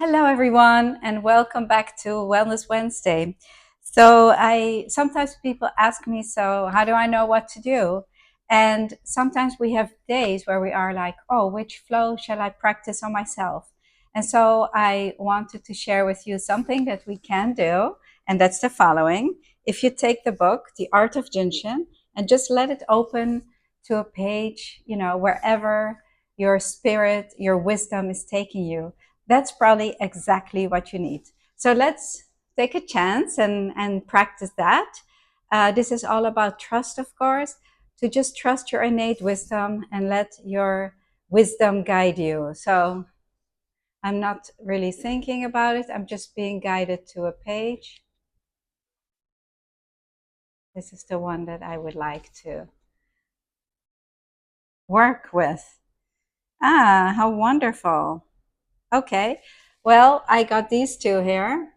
Hello, everyone, and welcome back to Wellness Wednesday. So, I sometimes people ask me, so how do I know what to do? And sometimes we have days where we are like, oh, which flow shall I practice on myself? And so, I wanted to share with you something that we can do, and that's the following. If you take the book, The Art of Jinshin, and just let it open to a page, wherever your spirit, your wisdom is taking you, that's probably exactly what you need. So let's take a chance and practice that. This is all about trust, of course, to just trust your innate wisdom and let your wisdom guide you. So I'm not really thinking about it. I'm just being guided to a page. This is the one that I would like to work with. Ah, how wonderful. Okay. Well, I got these two here.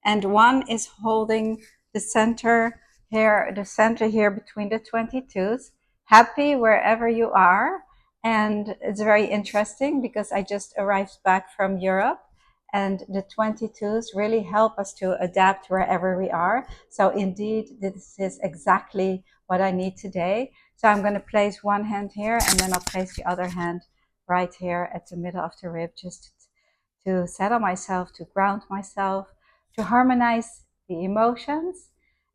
And one is holding the center here between the 22s. Happy wherever you are. And it's very interesting because I just arrived back from Europe, and the 22s really help us to adapt wherever we are. So indeed, this is exactly what I need today. So I'm going to place one hand here, and then I'll place the other hand right here at the middle of the rib, just to settle myself, to ground myself, to harmonize the emotions,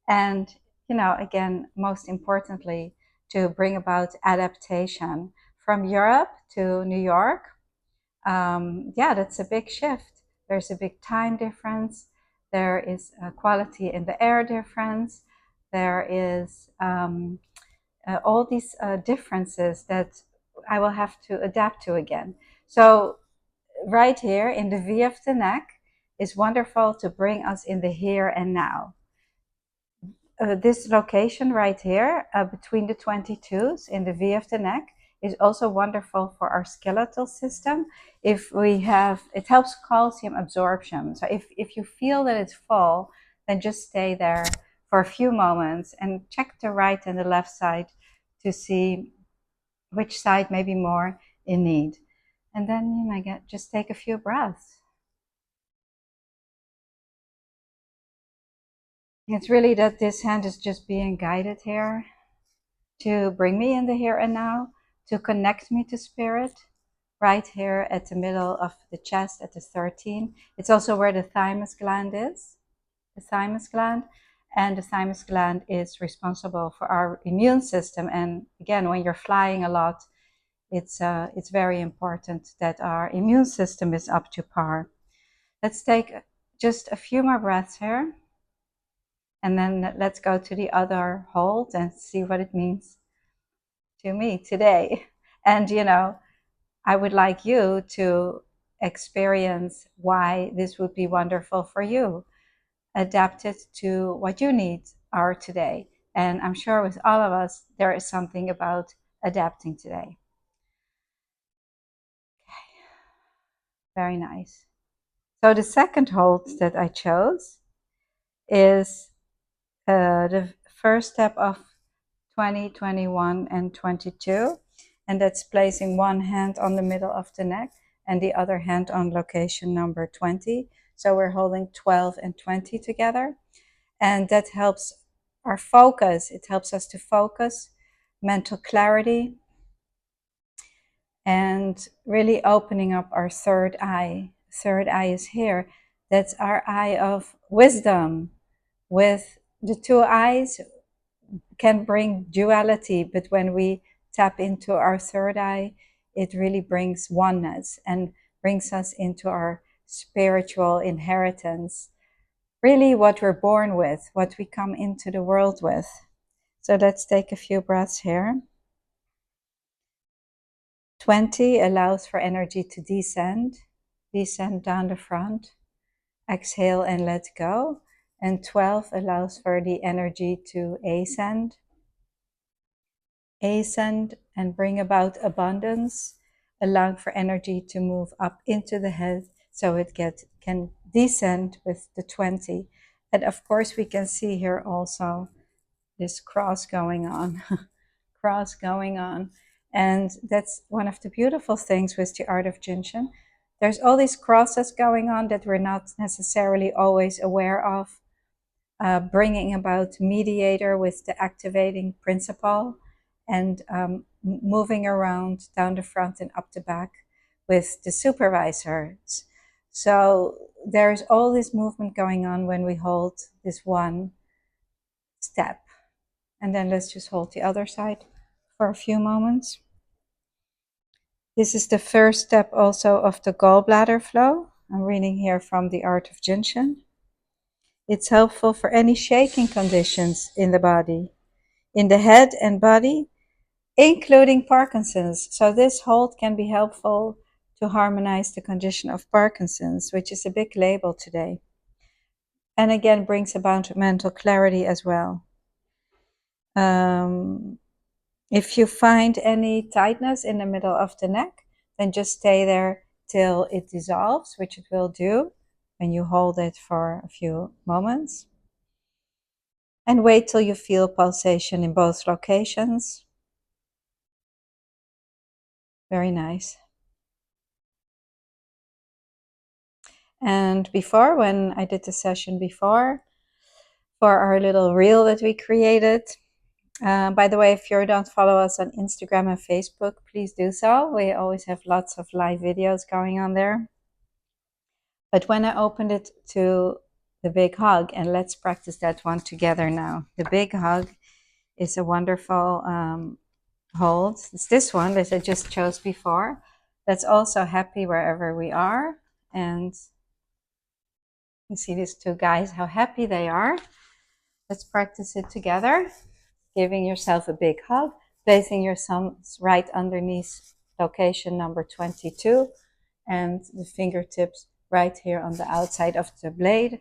and, again, most importantly, to bring about adaptation. From Europe to New York, yeah, that's a big shift. There's a big time difference. There is a quality in the air difference. There is all these differences that I will have to adapt to again. So right here in the V of the neck is wonderful to bring us in the here and now. This location right here between the 22s in the V of the neck is also wonderful for our skeletal system. If we have, it helps calcium absorption. So if you feel that it's full, then just stay there for a few moments and check the right and the left side to see which side may be more in need. And then you might just take a few breaths. It's really that this hand is just being guided here to bring me in the here and now, to connect me to spirit, right here at the middle of the chest at the 13. It's also where the thymus gland is, the thymus gland. And the thymus gland is responsible for our immune system. And again, when you're flying a lot, it's very important that our immune system is up to par. Let's take just a few more breaths here. And then let's go to the other hold and see what it means to me today. And, I would like you to experience why this would be wonderful for you. Adapt it to what you needs are today. And I'm sure with all of us, there is something about adapting today. Very nice. So the second hold that I chose is the first step of 20, 21, and 22. And that's placing one hand on the middle of the neck and the other hand on location number 20. So we're holding 12 and 20 together. And that helps our focus. It helps us to focus, mental clarity, and really opening up our third eye. Third eye is here. That's our eye of wisdom. With the two eyes, can bring duality, but when we tap into our third eye, it really brings oneness and brings us into our spiritual inheritance, really what we're born with, what we come into the world with. So let's take a few breaths here. 20 allows for energy to descend down the front. Exhale and let go. And 12 allows for the energy to ascend and bring about abundance, allowing for energy to move up into the head so it can descend with the 20. And of course, we can see here also this cross going on, cross going on. And that's one of the beautiful things with the art of Jinshin. there's all these crosses going on that we're not necessarily always aware of, bringing about mediator with the activating principle, and moving around down the front and up the back with the supervisors. So there's all this movement going on when we hold this one step. And then let's just hold the other side for a few moments. This is the first step also of the gallbladder flow. I'm reading here from the Art of Jinshin. It's helpful for any shaking conditions in the body, in the head and body, including Parkinson's. So this hold can be helpful to harmonize the condition of Parkinson's, which is a big label today. And again, brings about mental clarity as well. If you find any tightness in the middle of the neck, then just stay there till it dissolves, which it will do when you hold it for a few moments. And wait till you feel pulsation in both locations. Very nice. And before, when I did the session before, for our little reel that we created, by the way, if you don't follow us on Instagram and Facebook, please do so. We always have lots of live videos going on there. But when I opened it to the big hug, and let's practice that one together now. The big hug is a wonderful hold. It's this one that I just chose before. That's also happy wherever we are. And you see these two guys, how happy they are. Let's practice it together. Giving yourself a big hug, placing your thumbs right underneath location number 22, and the fingertips right here on the outside of the blade,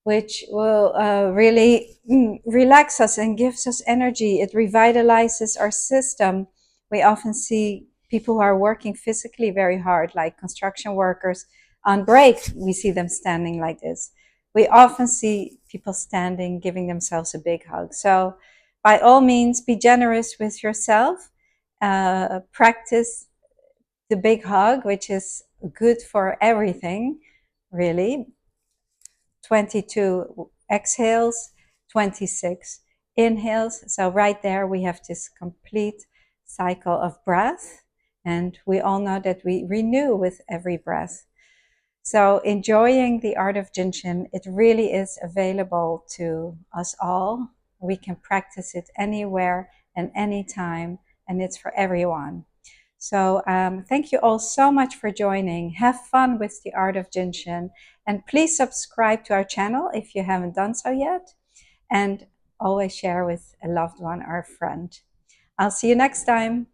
which will really relax us and gives us energy. It revitalizes our system. We often see people who are working physically very hard, like construction workers on break. We see them standing like this. We often see people standing, giving themselves a big hug. So by all means, be generous with yourself. Practice the big hug, which is good for everything, really. 22 exhales, 26 inhales. So right there we have this complete cycle of breath. And we all know that we renew with every breath. So enjoying the art of jinshin, it really is available to us all. We can practice it anywhere and anytime, and it's for everyone. So thank you all so much for joining. Have fun with the art of jinshin, and please subscribe to our channel if you haven't done so yet, and always share with a loved one or a friend. I'll see you next time.